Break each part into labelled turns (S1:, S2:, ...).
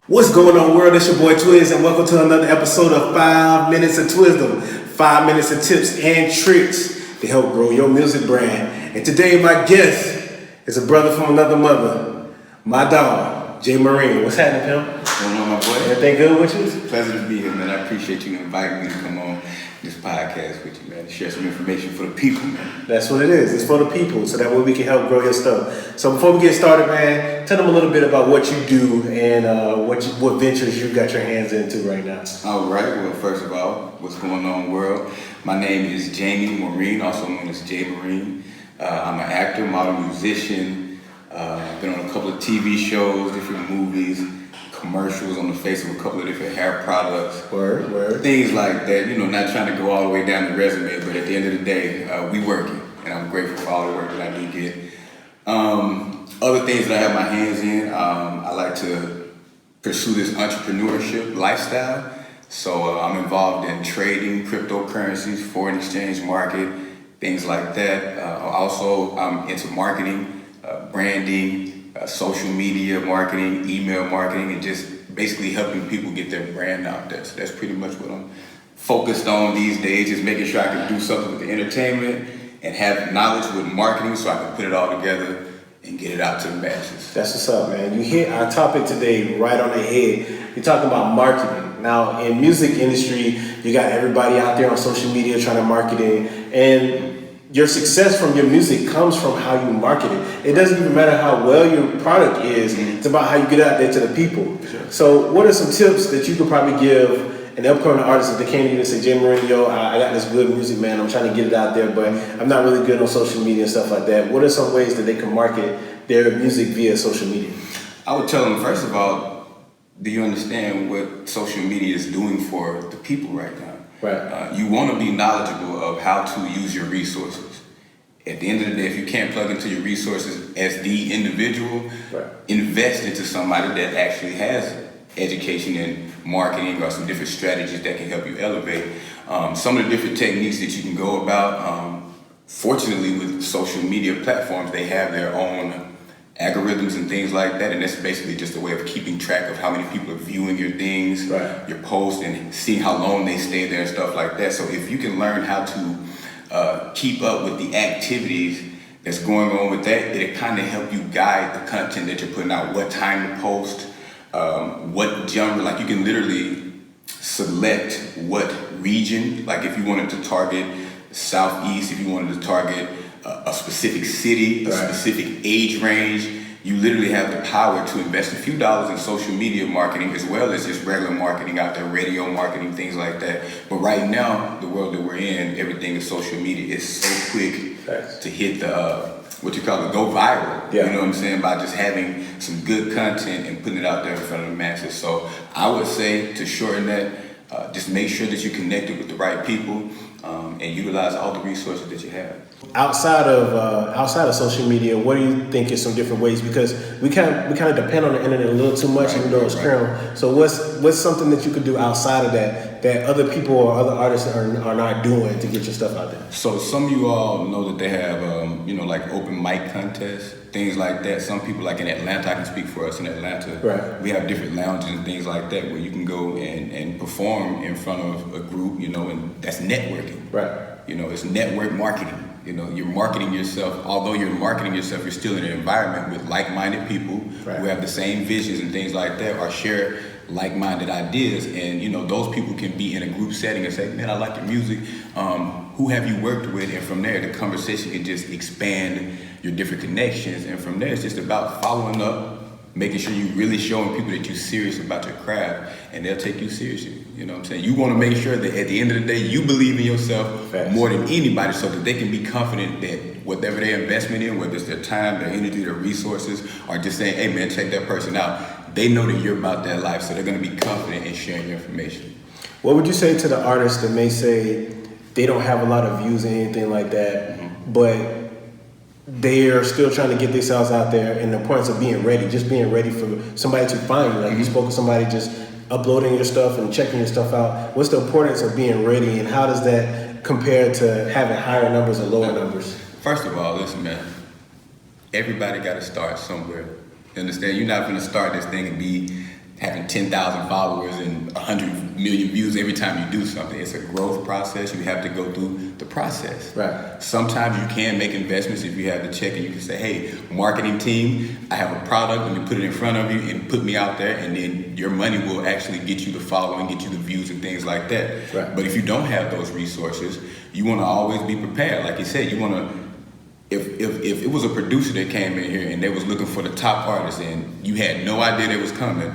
S1: What's going on, world? It's your boy TWiZ, and welcome to another episode of 5 Minutes of TWiZDOM. 5 minutes of tips and tricks to help grow your music brand. And today, my guest is a brother from another mother, my dog, Moreen. What's happening, Pimp?
S2: What's going on, my boy?
S1: Everything good with you?
S2: Pleasure to be here, man. I appreciate you inviting me to come on this podcast with you, man, to share some information for the people, man.
S1: That's what it is. It's for the people, so that way we can help grow your stuff. So before we get started, man, tell them a little bit about what you do and what ventures you got your hands into right now.
S2: All right. Well, first of all, what's going on, world? My name is Jamie Moreen, also known as J. Moreen. I'm an actor, model, musician. I've been on a couple of TV shows, different movies, commercials on the face of a couple of different hair products.
S1: Word.
S2: Things like that, not trying to go all the way down the resume, but at the end of the day, we working, and I'm grateful for all the work that I do get. Other things that I have my hands in, I like to pursue this entrepreneurship lifestyle. So I'm involved in trading, cryptocurrencies, foreign exchange market, things like that. Also, I'm into marketing, branding, social media marketing, email marketing, and just basically helping people get their brand out there. So that's pretty much what I'm focused on these days, is making sure I can do something with the entertainment and have knowledge with marketing so I can put it all together and get it out to the masses.
S1: That's what's up, man. You hit our topic today right on the head. You're talking about marketing. Now, in music industry, you got everybody out there on social media trying to market it, and your success from your music comes from how you market it. It doesn't even matter how well your product is. It's about how you get out there to the people.
S2: Sure.
S1: So what are some tips that you could probably give an upcoming artist if they came to you and say, J. Moreen, I got this good music, man. I'm trying to get it out there, but I'm not really good on social media and stuff like that. What are some ways that they can market their music via social media?
S2: I would tell them, first of all, do you understand what social media is doing for the people right now?
S1: Right.
S2: You want to be knowledgeable of how to use your resources. At the end of the day, if you can't plug into your resources as the individual,
S1: Right.
S2: invest into somebody that actually has education in marketing or some different strategies that can help you elevate. Some of the different techniques that you can go about, fortunately with social media platforms, they have their own algorithms and things like that, and that's basically just a way of keeping track of how many people are viewing your things,
S1: Right.
S2: your posts, and seeing how long they stay there and stuff like that. So if you can learn how to keep up with the activities that's going on with that, it'll kind of help you guide the content that you're putting out, what time to post, what genre. Like, you can literally select what region, like if you wanted to target Southeast, if you wanted to target a specific city, a
S1: Right.
S2: specific age range. You literally have the power to invest a few dollars in social media marketing, as well as just regular marketing out there, radio marketing, things like that. But right now, the world that we're in, everything is social media. It's so quick
S1: Thanks.
S2: to hit the, go viral.
S1: Yeah.
S2: You know what I'm saying? By just having some good content and putting it out there in front of the masses. So I would say, to shorten that, just make sure that you're connected with the right people, and utilize all the resources that you have.
S1: Outside of social media, what do you think is some different ways? Because we kind of depend on the internet a little too much, even though it's criminal. So what's something that you could do outside of that other people or other artists are not doing to get your stuff out there?
S2: So some of you all know that they have, like open mic contests, things like that. Some people, like in Atlanta, I can speak for us in Atlanta.
S1: Right.
S2: We have different lounges and things like that where you can go and perform in front of a group, and that's networking.
S1: Right.
S2: It's network marketing. You're marketing yourself. Although you're marketing yourself, you're still in an environment with like-minded people
S1: Right.
S2: who have the same visions and things like that, or share like-minded ideas. And those people can be in a group setting and say, man, I like your music. Who have you worked with? And from there, the conversation can just expand your different connections. And from there, it's just about following up, making sure you're really showing people that you're serious about your craft, and they'll take you seriously. You know what I'm saying? You want to make sure that at the end of the day, you believe in yourself
S1: Facts.
S2: more than anybody, so that they can be confident that whatever their investment in, whether it's their time, their energy, their resources, or just saying, hey man, check that person out, they know that you're about that life, so they're going to be confident in sharing your information.
S1: What would you say to the artists that may say they don't have a lot of views or anything like that, but they're still trying to get themselves out there, and the importance of being ready, just being ready for somebody to find you? Like you spoke to somebody just uploading your stuff and checking your stuff out. What's the importance of being ready, and how does that compare to having higher numbers or lower numbers?
S2: First of all, listen, man, everybody got to start somewhere. You understand? You're not going to start this thing and be having 10,000 followers and 100 million views every time you do something. It's a growth process. You have to go through the process.
S1: Right.
S2: Sometimes you can make investments if you have the check and you can say, hey, marketing team, I have a product, let me put it in front of you and put me out there, and then your money will actually get you the following, get you the views and things like that.
S1: Right.
S2: But if you don't have those resources, you want to always be prepared. Like you said, you want to, if it was a producer that came in here and they was looking for the top artists and you had no idea they was coming,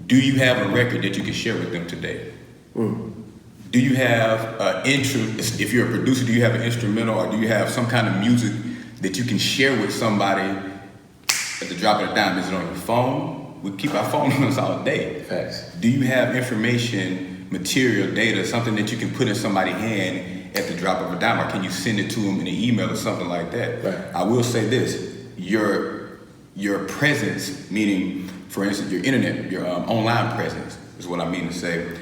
S2: do you have a record that you can share with them today? Do you have if you're a producer, do you have an instrumental, or do you have some kind of music that you can share with somebody at the drop of a dime? Is it on your phone? We keep our phone on us all day.
S1: Facts.
S2: Do you have information, material, data, something that you can put in somebody's hand at the drop of a dime, or can you send it to them in an email or something like that?
S1: Right.
S2: I will say this, your presence, meaning, for instance, your internet, your online presence is what I mean to say.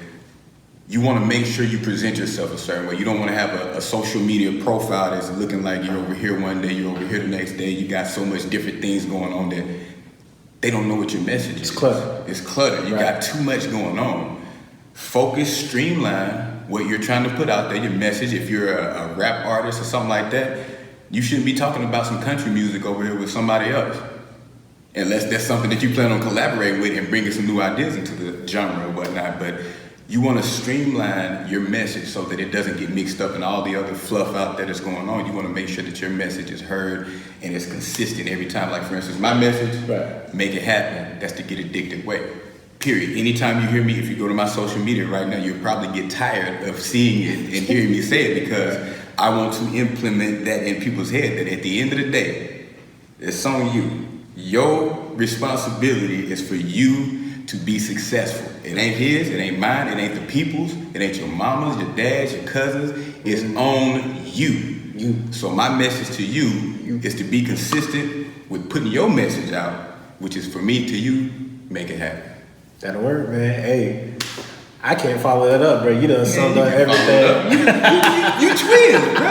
S2: You want to make sure you present yourself a certain way. You don't want to have a social media profile that's looking like you're over here one day, you're over here the next day. You got so much different things going on that they don't know what your message is.
S1: It's clutter.
S2: It's clutter. You got too much going on. Focus, streamline what you're trying to put out there, your message. If you're a rap artist or something like that, you shouldn't be talking about some country music over here with somebody else. Unless that's something that you plan on collaborating with and bringing some new ideas into the genre or whatnot. But you want to streamline your message so that it doesn't get mixed up in all the other fluff out there that's going on. You want to make sure that your message is heard and it's consistent every time. Like, for instance, my message, make it happen. That's the get addicted way. Period. Anytime you hear me, if you go to my social media right now, you'll probably get tired of seeing it and hearing me say it, because I want to implement that in people's head, that at the end of the day, it's on you. Your responsibility is for you to be successful. It ain't his, it ain't mine, it ain't the people's, it ain't your mama's, your dad's, your cousins. It's on you. So my message to you is to be consistent with putting your message out, which is for me to you, make it happen.
S1: That'll work, man. Hey, I can't follow that up, bro. You done summed up everything.
S2: You TWiZ, bro.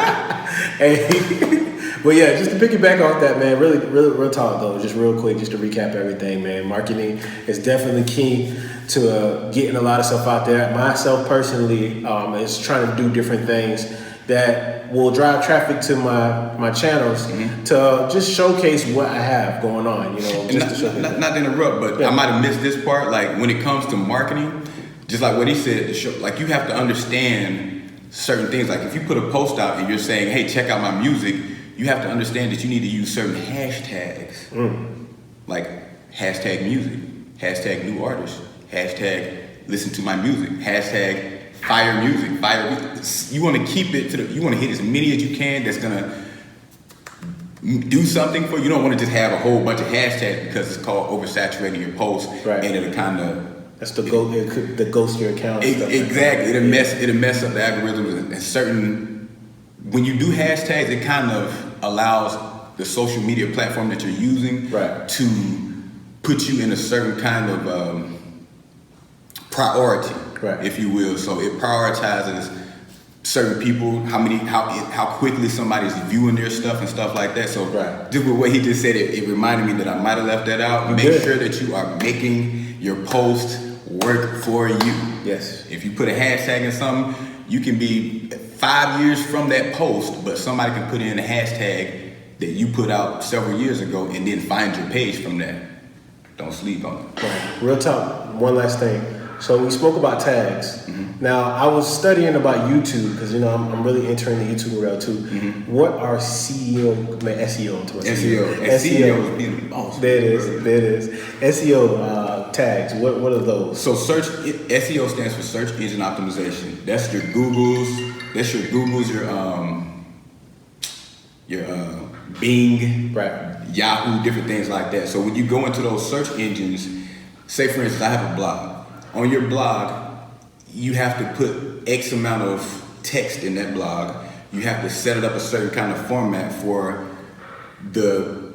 S1: Hey. But yeah, just to piggyback off that, man, really real talk though, just real quick, just to recap everything, man. Marketing is definitely key to getting a lot of stuff out there. Myself personally is trying to do different things that will drive traffic to my channels to just showcase what I have going on, you know. Just
S2: not to interrupt, but I might have missed this part. Like, when it comes to marketing, just like what he said, like, you have to understand certain things. Like, if you put a post out and you're saying, hey, check out my music, you have to understand that you need to use certain hashtags, like hashtag music, hashtag new artist, hashtag listen to my music, hashtag fire music, You want to keep it you want to hit as many as you can that's gonna do something for you. You don't want to just have a whole bunch of hashtags, because it's called oversaturating your post, and it'll kind of
S1: the ghost your account.
S2: Exactly, it'll mess up the algorithms and certain. When you do hashtags, it kind of allows the social media platform that you're using to put you in a certain kind of priority, if you will. So it prioritizes certain people, how quickly somebody's viewing their stuff and stuff like that. So just with what he just said, it reminded me that I might have left that out. Make sure that you are making your post work for you.
S1: Yes.
S2: If you put a hashtag in something, you can be 5 years from that post, but somebody can put in a hashtag that you put out several years ago and then find your page from that. Don't sleep on it.
S1: Right. Real talk. One last thing. So we spoke about tags. Now, I was studying about YouTube, because, you know, I'm really entering the YouTube world too. What are SEO
S2: is being awesome.
S1: There it is. SEO tags. What are those?
S2: So SEO stands for search engine optimization. That's your Googles. That's your Googles. Your Bing, Yahoo, different things like that. So when you go into those search engines, say for instance, I have a blog. On your blog, you have to put X amount of text in that blog. You have to set it up a certain kind of format for the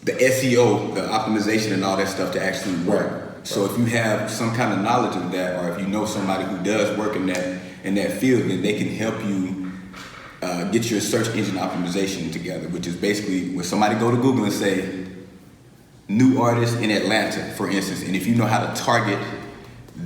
S2: SEO, the optimization and all that stuff to actually work. So if you have some kind of knowledge of that, or if you know somebody who does work in that field, then they can help you get your search engine optimization together, which is basically when somebody go to Google and say, new artists in Atlanta, for instance, and if you know how to target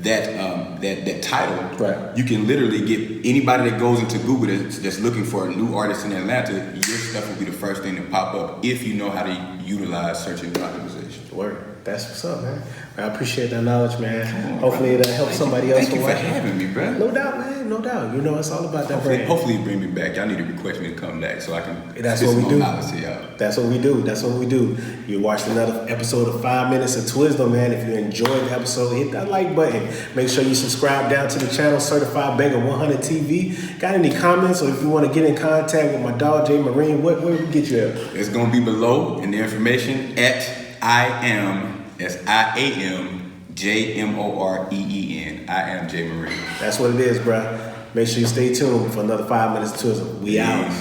S2: that title,
S1: right,
S2: you can literally get anybody that goes into Google that's looking for a new artist in Atlanta, your stuff will be the first thing to pop up if you know how to utilize search engine optimization.
S1: Word. That's what's up, man. I appreciate that knowledge, man. Hopefully it'll help somebody else.
S2: Thank you for having me, bro.
S1: No doubt, man. No doubt. You know, it's all about that brand.
S2: Hopefully you bring me back. Y'all need to request me to come back so I can
S1: That's what we do.
S2: Y'all.
S1: That's what we do. That's what we do. You watched another episode of 5 Minutes of TWiZDOM, man. If you enjoyed the episode, hit that like button. Make sure you subscribe down to the channel, Certified Banger 100 TV. Got any comments, or if you want to get in contact with my dog, Jay Moreen, where we get you at?
S2: It's going to be below in the information at JMOREEN. I am Jay Moreen.
S1: That's what it is, bruh. Make sure you stay tuned for another 5 Minutes of TWiZDOM. We out.